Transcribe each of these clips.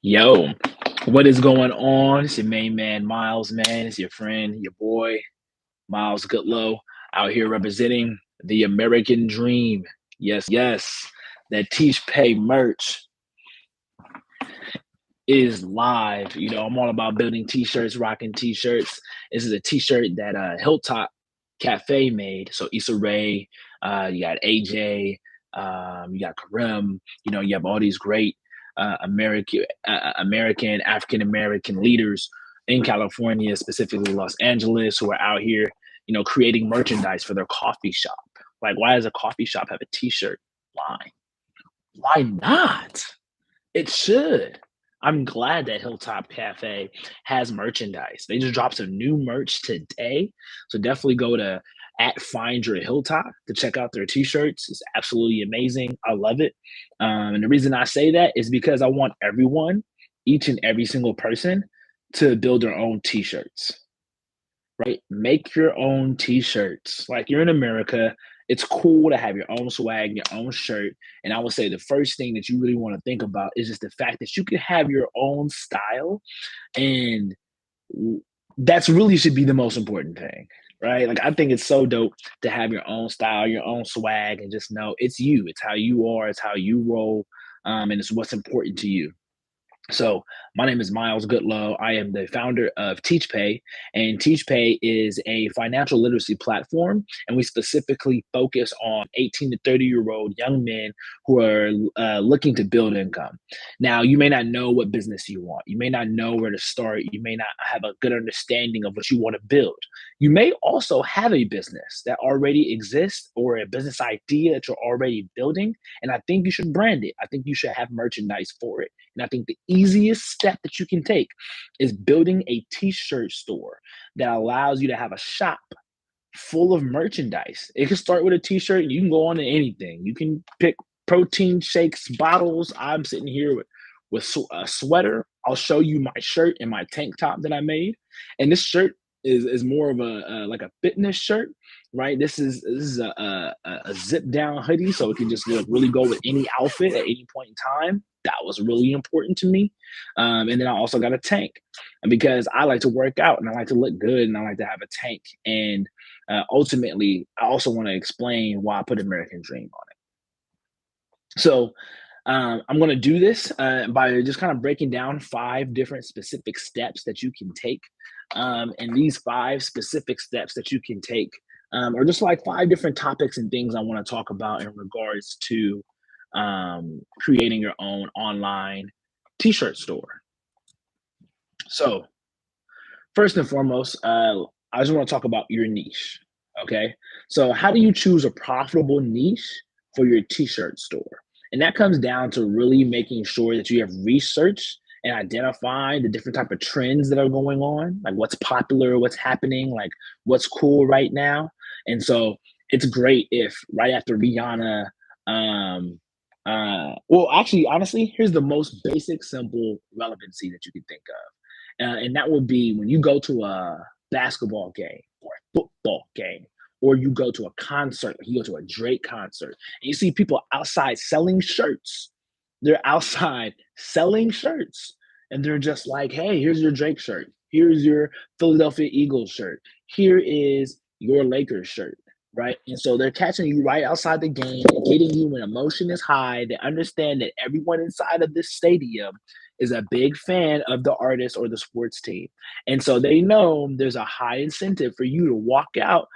Yo, what is going on? It's your main man, Miles, man. It's your friend, your boy, Miles Goodlow, out here representing the American dream. Yes, yes. That Teach Pay merch is live. I'm all about building t-shirts, rocking t-shirts. This is a t-shirt that Hilltop Cafe made. So Issa Rae, you got AJ, you got Karim, you have all these great American, African American leaders in California, specifically Los Angeles, who are out here, creating merchandise for their coffee shop. Like, why does a coffee shop have a t-shirt line? Why not? It should. I'm glad that Hilltop Cafe has merchandise. They just dropped some new merch today. So definitely go to at Find Your Hilltop to check out their t-shirts. It's absolutely amazing. I love it. And the reason I say that is because I want everyone, each and every single person, to build their own t-shirts, right? Make your own t-shirts. Like, you're in America, it's cool to have your own swag, your own shirt. And I would say the first thing that you really want to think about is just the fact that you can have your own style. And that's really should be the most important thing, right? Like, I think it's so dope to have your own style, your own swag, and just know it's you. It's how you are, it's how you roll, and it's what's important to you. So my name is Miles Goodlow. I am the founder of TeachPay, and TeachPay is a financial literacy platform, and we specifically focus on 18 to 30-year-old young men who are looking to build income. Now, you may not know what business you want. You may not know where to start. You may not have a good understanding of what you want to build. You may also have a business that already exists or a business idea that you're already building, and I think you should brand it. I think you should have merchandise for it. And I think the easiest step that you can take is building a t-shirt store that allows you to have a shop full of merchandise. It can start with a t-shirt. You can go on to anything. You can pick protein shakes, bottles. I'm sitting here with a sweater. I'll show you my shirt and my tank top that I made. And this shirt is more of a like a fitness shirt, right? This is a zip down hoodie, so it can just really go with any outfit at any point in time. That was really important to me. And then I also got a tank, and because I like to work out and I like to look good and I like to have a tank. And ultimately, I also want to explain why I put American Dream on it. So I'm going to do this by just kind of breaking down 5 different specific steps that you can take. And these 5 specific steps that you can take are just like 5 different topics and things I want to talk about in regards to creating your own online t-shirt store. So first and foremost, I just want to talk about your niche. Okay. So, how do you choose a profitable niche for your t shirt store? And that comes down to really making sure that you have research and identify the different type of trends that are going on, like what's popular, what's happening, like what's cool right now. And so it's great if right after Rihanna, well, actually, honestly, here's the most basic, simple relevancy that you can think of. And that would be when you go to a basketball game or a football game, or you go to a concert, or you go to a Drake concert, and you see people outside selling shirts. They're outside selling shirts, and they're just like, hey, here's your Drake shirt. Here's your Philadelphia Eagles shirt. Here is your Lakers shirt, right? And so they're catching you right outside the game and getting you when emotion is high. They understand that everyone inside of this stadium is a big fan of the artist or the sports team. And so they know there's a high incentive for you to walk out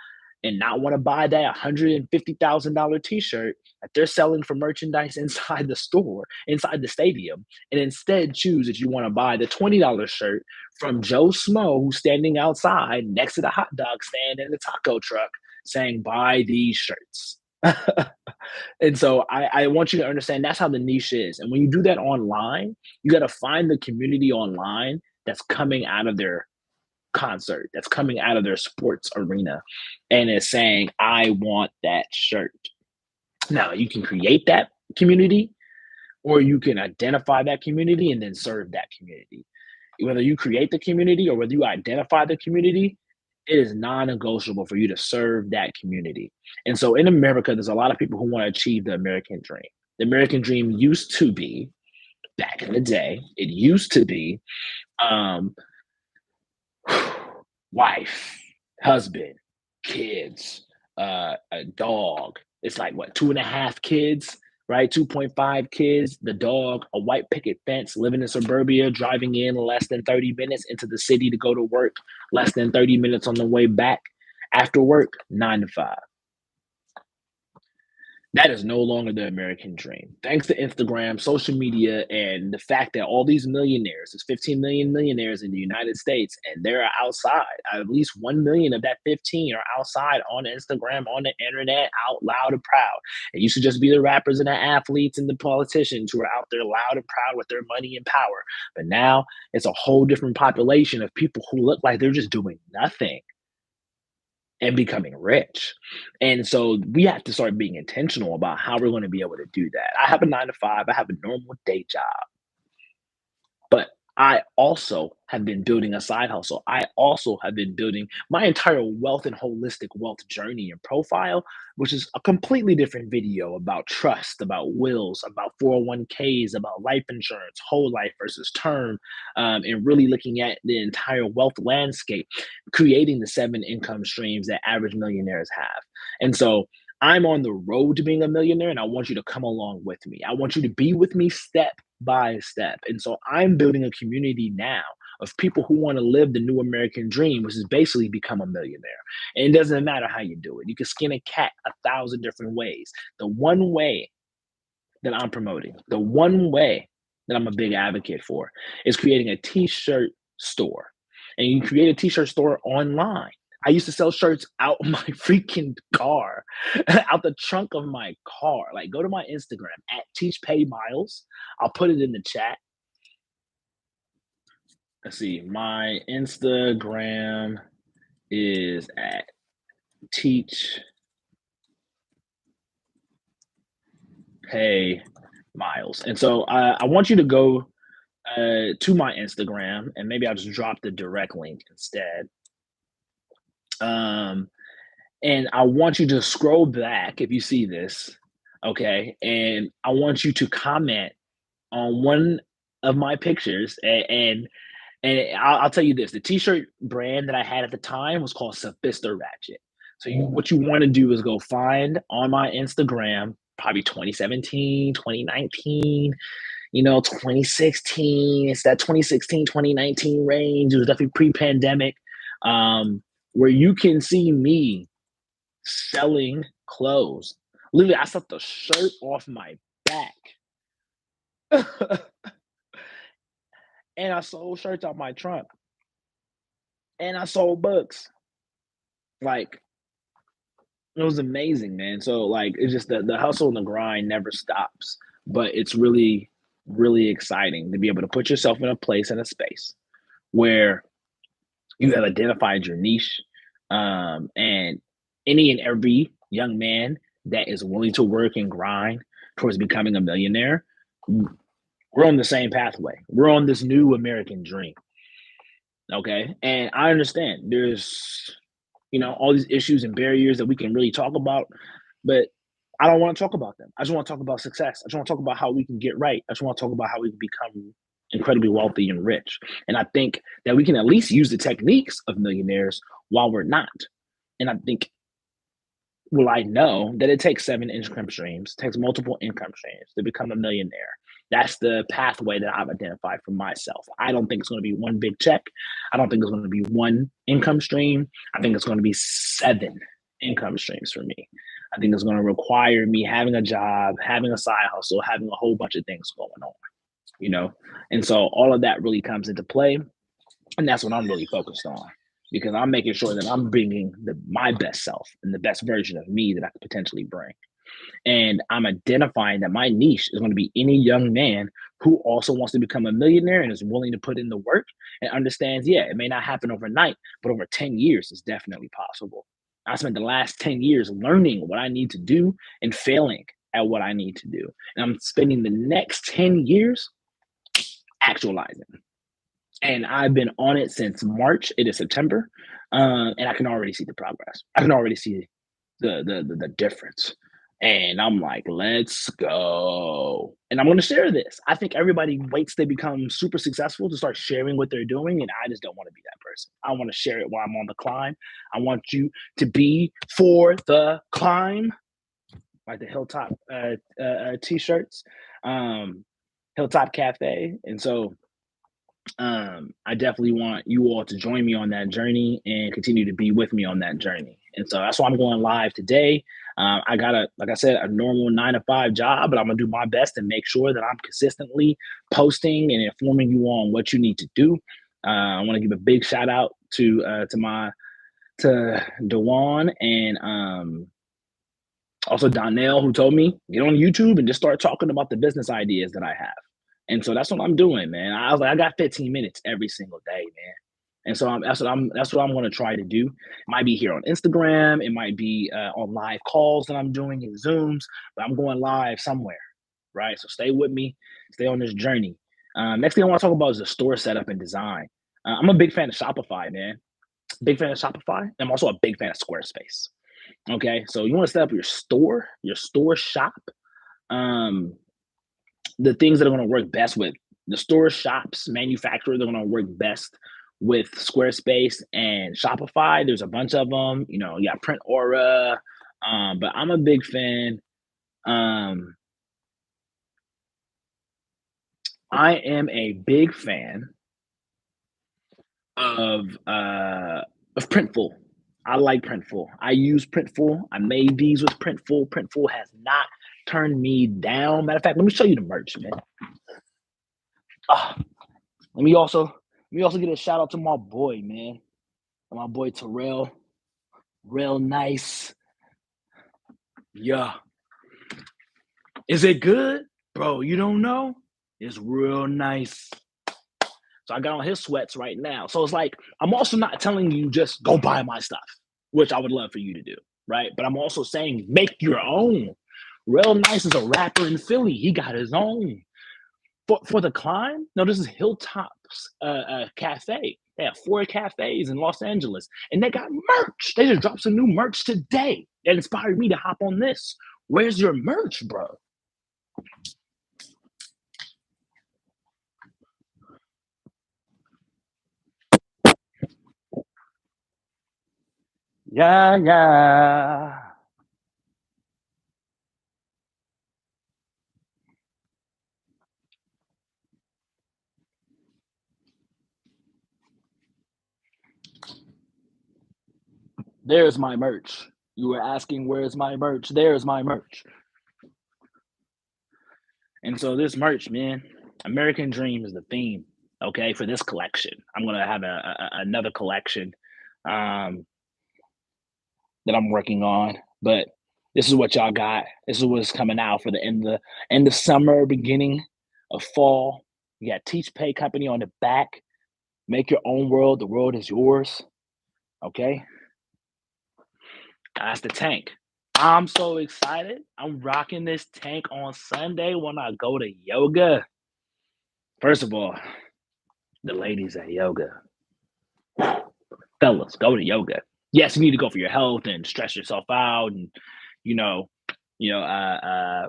and not want to buy that $150,000 t-shirt that they're selling for merchandise inside the store, inside the stadium, and instead choose that you want to buy the $20 shirt from Joe Smo, who's standing outside next to the hot dog stand in the taco truck saying, buy these shirts. And so I want you to understand that's how the niche is. And when you do that online, you got to find the community online that's coming out of their concert, that's coming out of their sports arena, and is saying, I want that shirt. Now, you can create that community, or you can identify that community and then serve that community. Whether you create the community or whether you identify the community, it is non-negotiable for you to serve that community. And so in America, there's a lot of people who want to achieve the American dream. The American dream used to be back in the day, it used to be um, wife, husband, kids, a dog. It's like what, 2.5 kids, right? 2.5 kids, the dog, a white picket fence, living in suburbia, driving in less than 30 minutes into the city to go to work, less than 30 minutes on the way back. After work, 9 to 5. That is no longer the American dream. Thanks to Instagram, social media, and the fact that all these millionaires, there's 15 million millionaires in the United States, and they're outside. At least 1 million of that 15 are outside on Instagram, on the internet, out loud and proud. It used to just be the rappers and the athletes and the politicians who are out there loud and proud with their money and power. But now it's a whole different population of people who look like they're just doing nothing and becoming rich. And so we have to start being intentional about how we're going to be able to do that. I have a 9 to 5, I have a normal day job. But I also have been building a side hustle. I also have been building my entire wealth and holistic wealth journey and profile, which is a completely different video about trust, about wills, about 401ks, about life insurance, whole life versus term, and really looking at the entire wealth landscape, creating the 7 income streams that average millionaires have. And so I'm on the road to being a millionaire, and I want you to come along with me. I want you to be with me step by step. And so I'm building a community now of people who want to live the new American dream, which is basically become a millionaire. And it doesn't matter how you do it. You can skin a cat 1,000 different ways. The one way that I'm promoting, the one way that I'm a big advocate for is creating a t-shirt store. And you create a t-shirt store online. I used to sell shirts out my freaking car, out the trunk of my car. Like, go to my Instagram at TeachPayMiles. I'll put it in the chat. Let's see. My Instagram is at Teach Pay Miles. And so I want you to go to my Instagram, and maybe I'll just drop the direct link instead. And I want you to scroll back if you see this, okay? And I want you to comment on one of my pictures, and I'll tell you this: the T-shirt brand that I had at the time was called Sophista Ratchet. So what you want to do is go find on my Instagram, probably 2017, 2019, 2016. It's that 2016, 2019 range. It was definitely pre-pandemic, where you can see me selling clothes. Literally, I took the shirt off my back. And I sold shirts out my trunk. And I sold books. Like, it was amazing, man. So, like, it's just the hustle and the grind never stops. But it's really, really exciting to be able to put yourself in a place and a space where you have identified your niche. And any and every young man that is willing to work and grind towards becoming a millionaire, we're on the same pathway. We're on this new American dream. Okay. And I understand there's, all these issues and barriers that we can really talk about, but I don't want to talk about them. I just want to talk about success. I just want to talk about how we can get right. I just want to talk about how we can become incredibly wealthy and rich. And I think that we can at least use the techniques of millionaires while we're not. And I think, well, I know that it takes 7 income streams, takes multiple income streams to become a millionaire. That's the pathway that I've identified for myself. I don't think it's going to be one big check. I don't think it's going to be one income stream. I think it's going to be 7 income streams for me. I think it's going to require me having a job, having a side hustle, having a whole bunch of things going on. And so all of that really comes into play. And that's what I'm really focused on, because I'm making sure that I'm bringing my best self and the best version of me that I could potentially bring. And I'm identifying that my niche is going to be any young man who also wants to become a millionaire and is willing to put in the work and understands, yeah, it may not happen overnight, but over 10 years, it's definitely possible. I spent the last 10 years learning what I need to do and failing at what I need to do. And I'm spending the next 10 years actualizing. And I've been on it since March. It is September, and I can already see the progress. I can already see the difference. And I'm like, let's go. And I'm going to share this. I think everybody waits to become super successful to start sharing what they're doing. And I just don't want to be that person. I want to share it while I'm on the climb. I want you to be for the climb, like the Hilltop t-shirts, Hilltop Cafe. And so I definitely want you all to join me on that journey and continue to be with me on that journey. And so that's why I'm going live today. I got like I said, a normal 9 to 5 job, but I'm gonna do my best to make sure that I'm consistently posting and informing you on what you need to do. I want to give a big shout out to Dewan and also Donnell, who told me get on YouTube and just start talking about the business ideas that I have. And so that's what I'm doing, man. I was like, I got 15 minutes every single day, man. And so that's what I'm going to try to do. It might be here on Instagram. It might be on live calls that I'm doing in Zooms, but I'm going live somewhere, right? So stay with me, stay on this journey. Next thing I want to talk about is the store setup and design. I'm a big fan of Shopify, man. Big fan of Shopify. I'm also a big fan of Squarespace. Okay, so you want to set up your store shop. The things that are going to work best with the store shops, manufacturers, they're going to work best with Squarespace and Shopify. There's a bunch of them. You know, yeah, Print Aura. But I'm a big fan. I am a big fan of Printful. I like Printful. I use Printful. I made these with Printful. Printful has not turned me down. Matter of fact, let me show you the merch, man. Let me also get a shout out to my boy, man. My boy Terrell. Real nice. Yeah. Is it good? Bro, you don't know? It's real nice. So I got on his sweats right now. So it's like, I'm also not telling you just go buy my stuff, which I would love for you to do, right? But I'm also saying make your own. Real Nice is a rapper in Philly. He got his own. For the climb, no, this is Hilltop's Cafe. They have 4 cafes in Los Angeles, and they got merch. They just dropped some new merch today that inspired me to hop on this. Where's your merch, bro? Yeah, yeah. There's my merch. You were asking where's my merch? There's my merch. And so this merch, man, American Dream is the theme. Okay, for this collection, I'm gonna have another collection um, that I'm working on. But this is what y'all got. This is what's coming out for the end of summer, beginning of fall. You got Teach Pay Company on the back. Make your own world. The world is yours. Okay, that's the tank. I'm so excited. I'm rocking this tank on Sunday when I go to yoga. First of all, the ladies at yoga, fellas, go to yoga. Yes, you need to go for your health and stress yourself out, and you know, you know,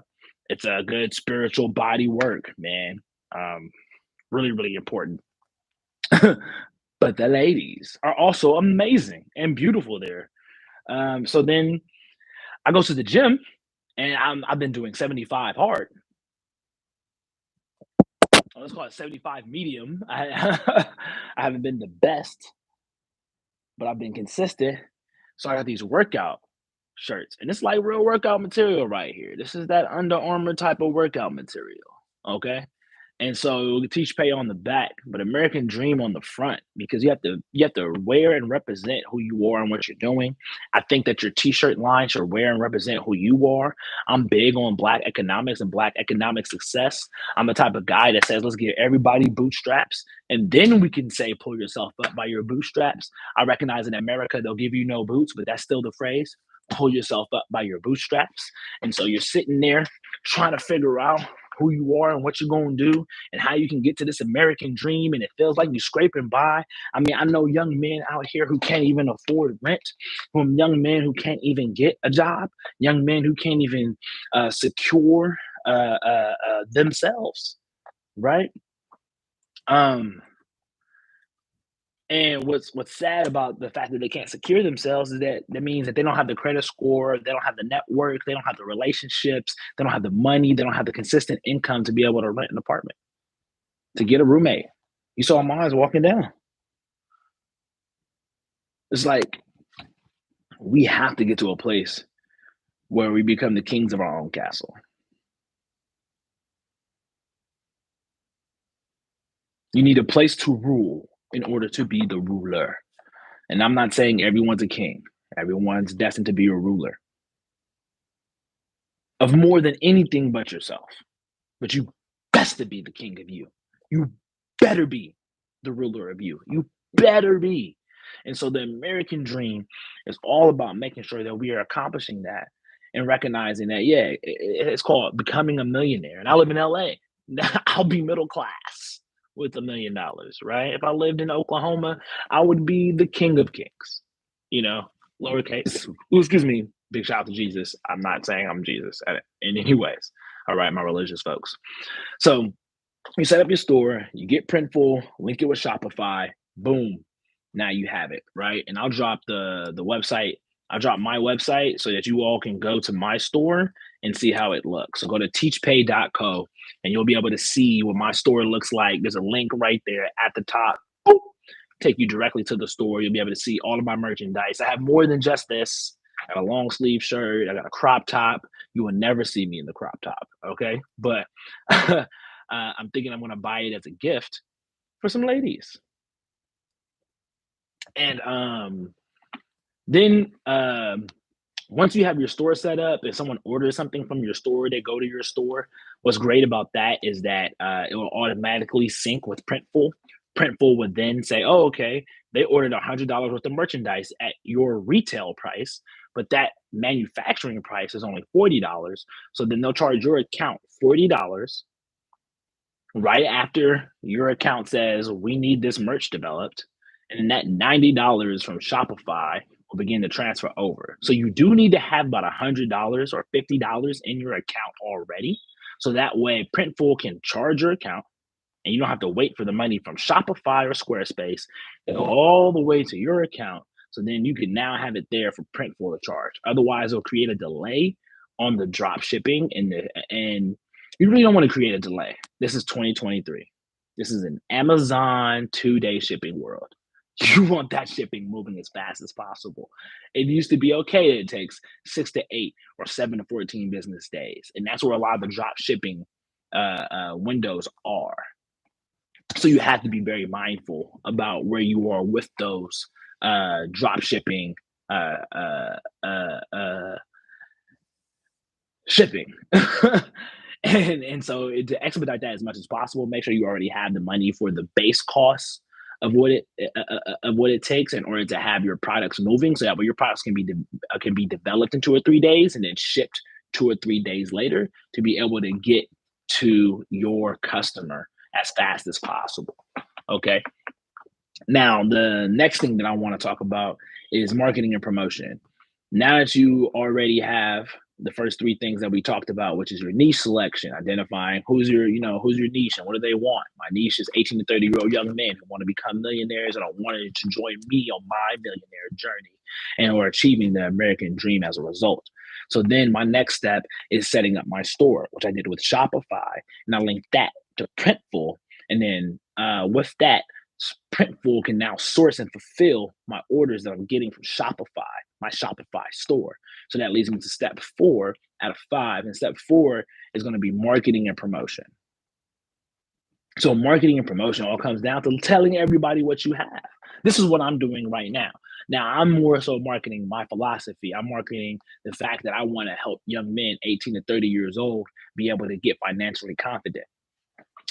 it's a good spiritual body work, man. Really, really important. But the ladies are also amazing and beautiful there. So then I go to the gym, and I've been doing 75 hard. Let's call it 75 medium. I haven't been the best, but I've been consistent. So I got these workout shirts, and it's like real workout material right here. This is that Under Armour type of workout material. Okay. And so Teach Pay on the back, but American Dream on the front, because you have to wear and represent who you are and what you're doing. I think that your t-shirt line should wear and represent who you are. I'm big on Black economics and Black economic success. I'm the type of guy that says let's give everybody bootstraps, and then we can say pull yourself up by your bootstraps. I recognize in America they'll give you no boots, but that's still the phrase. pull yourself up by your bootstraps. And so you're sitting there trying to figure out who you are and what you're going to do and how you can get to this American dream. And it feels like you're scraping by. I mean, I know young men out here who can't even afford rent, young men who can't even get a job, young men who can't even secure themselves, right? Um, And what's sad about the fact that they can't secure themselves is that that means that they don't have the credit score, they don't have the network, they don't have the relationships, they don't have the money, they don't have the consistent income to be able to rent an apartment, to get a roommate. You saw mines walking down. It's like we have to get to a place where we become the kings of our own castle. You need a place to rule in order to be the ruler. And I'm not saying everyone's a king. Everyone's destined to be a ruler of more than anything but yourself. But you best to be the king of you. You better be the ruler of you. You better be. And so the American dream is all about making sure that we are accomplishing that and recognizing that, yeah, it's called becoming a millionaire. And I live in LA. I'll be middle class with $1 million, right? If I lived in Oklahoma, I would be the king of kings, you know, lowercase. Ooh, excuse me. Big shout out to Jesus. I'm not saying I'm Jesus in any ways. All right, my religious folks. So you set up your store, you get Printful, link it with Shopify, boom, now you have it, right? And I'll drop the website. I'll drop my website so that you all can go to my store and see how it looks. So go to teachpay.co and you'll be able to see what my store looks like. There's a link right there at the top. Boop, take you directly to the store. You'll be able to see all of my merchandise. I have more than just this. I got a long sleeve shirt. I got a crop top. You will never see me in the crop top, okay? But I'm thinking I'm gonna buy it as a gift for some ladies. And then once you have your store set up, if someone orders something from your store, they go to your store. What's great about that is that it will automatically sync with Printful. Printful would then say, "Oh, okay, they ordered $100 worth of merchandise at your retail price, but that manufacturing price is only $40. So then they'll charge your account $40 right after your account says we need this merch developed, and then that $90 from Shopify will begin to transfer over. So you do need to have about $100 or $50 in your account already, so that way Printful can charge your account and you don't have to wait for the money from Shopify or Squarespace to go all the way to your account. So then you can now have it there for Printful to charge. Otherwise, it'll create a delay on the drop shipping, and you really don't want to create a delay. This is 2023. This is an Amazon 2-day shipping world. You want that shipping moving as fast as possible. It used to be okay that it takes 6 to 8 or 7 to 14 business days. And that's where a lot of the drop shipping windows are. So you have to be very mindful about where you are with those drop shipping shipping. And so to expedite that as much as possible, make sure you already have the money for the base costs of what it takes in order to have your products moving, so that way your products can be developed in 2 or 3 days and then shipped 2 or 3 days later to be able to get to your customer as fast as possible. Okay. Now, the next thing that I want to talk about is marketing and promotion. Now that you already have the first 3 things that we talked about, which is your niche selection, identifying who's your niche and what do they want. My niche is 18 to 30-year-old young men who want to become millionaires and are wanting to join me on my millionaire journey and are achieving the American dream as a result. So then my next step is setting up my store, which I did with Shopify, and I linked that to Printful. And then with that, Printful can now source and fulfill my orders that I'm getting from Shopify, my Shopify store. So that leads me to step 4 out of 5. And step 4 is going to be marketing and promotion. So marketing and promotion all comes down to telling everybody what you have. This is what I'm doing right now. Now, I'm more so marketing my philosophy. I'm marketing the fact that I want to help young men 18 to 30 years old be able to get financially confident.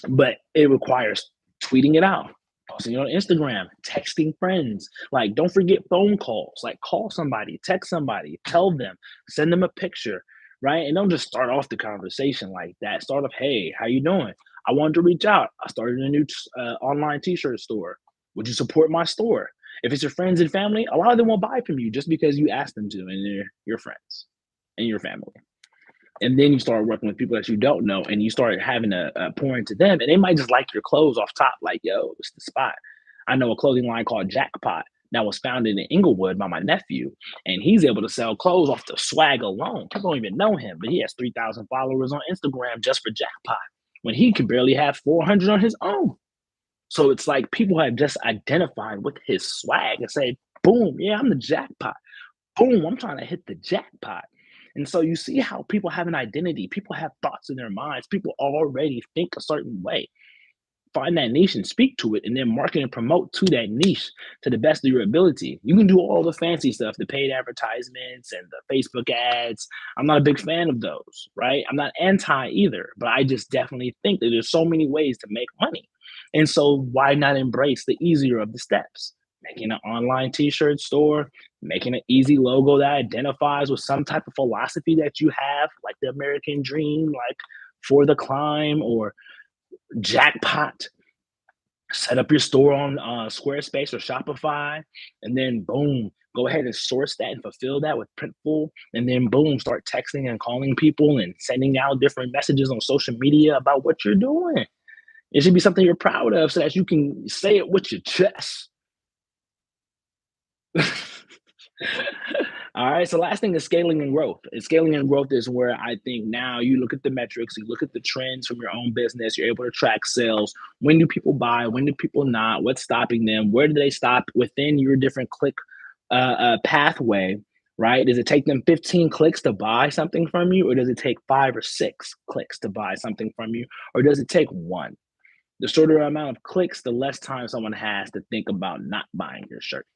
But it requires tweeting it out, posting it on Instagram, texting friends. Like, don't forget phone calls. Like, call somebody, text somebody, tell them, send them a picture, right? And don't just start off the conversation like that. Start off, hey, how you doing? I wanted to reach out. I started a new online t-shirt store. Would you support my store? If it's your friends and family, a lot of them will buy from you just because you asked them to, and they're your friends and your family. And then you start working with people that you don't know, and you start having a pour into them, and they might just like your clothes off top, like, yo, it's the spot. I know a clothing line called Jackpot that was founded in Inglewood by my nephew, and he's able to sell clothes off the swag alone. People don't even know him, but he has 3,000 followers on Instagram just for Jackpot when he could barely have 400 on his own. So it's like people have just identified with his swag and say, boom, yeah, I'm the jackpot. Boom, I'm trying to hit the jackpot. And so you see how people have an identity, people have thoughts in their minds, people already think a certain way. Find that niche and speak to it, and then market and promote to that niche to the best of your ability. You can do all the fancy stuff, the paid advertisements and the Facebook ads. I'm not a big fan of those, right? I'm not anti either, but I just definitely think that there's so many ways to make money. And so why not embrace the easier of the steps? Making an online t-shirt store, making an easy logo that identifies with some type of philosophy that you have, like the American dream, like for the climb or jackpot. Set up your store on Squarespace or Shopify, and then boom, go ahead and source that and fulfill that with Printful, and then boom, start texting and calling people and sending out different messages on social media about what you're doing. It should be something you're proud of so that you can say it with your chest. All right. So last thing is scaling and growth. And scaling and growth is where I think now you look at the metrics, you look at the trends from your own business, you're able to track sales. When do people buy? When do people not? What's stopping them? Where do they stop within your different click pathway? Right? Does it take them 15 clicks to buy something from you, or does it take 5 or 6 clicks to buy something from you, or does it take one? The shorter amount of clicks, the less time someone has to think about not buying your shirt.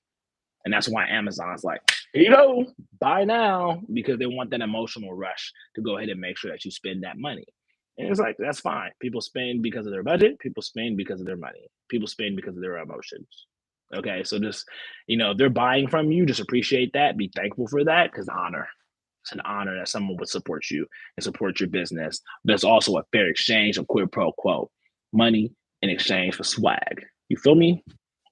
And that's why Amazon's like, here you go, buy now, because they want that emotional rush to go ahead and make sure that you spend that money. And it's like, that's fine. People spend because of their budget, people spend because of their money, people spend because of their emotions. Okay, so just, if they're buying from you, just appreciate that, be thankful for that, because honor. It's an honor that someone would support you and support your business. But it's also a fair exchange of quid pro quo, money in exchange for swag. You feel me?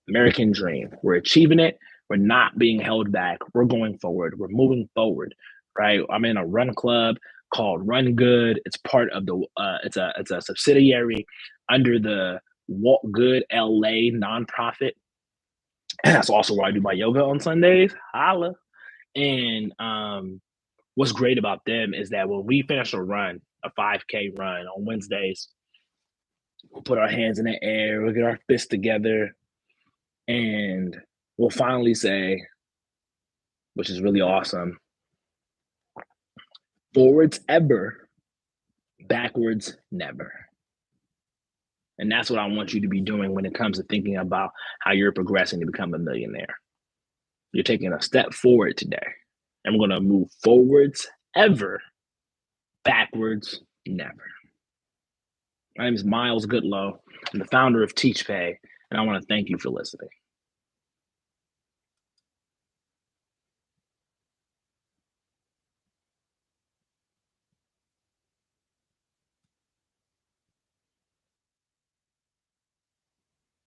American dream. We're achieving it. We're not being held back. We're going forward. We're moving forward, right? I'm in a run club called Run Good. It's part of the. It's a subsidiary under the Walk Good LA nonprofit. And that's also where I do my yoga on Sundays. Holla. And what's great about them is that when we finish a run, a 5K run on Wednesdays, we'll put our hands in the air, we'll get our fists together, and we'll finally say, which is really awesome, forwards ever, backwards never. And that's what I want you to be doing when it comes to thinking about how you're progressing to become a millionaire. You're taking a step forward today, and we're going to move forwards ever, backwards never. My name is Miles Goodlow. I'm the founder of TeachPay, and I want to thank you for listening.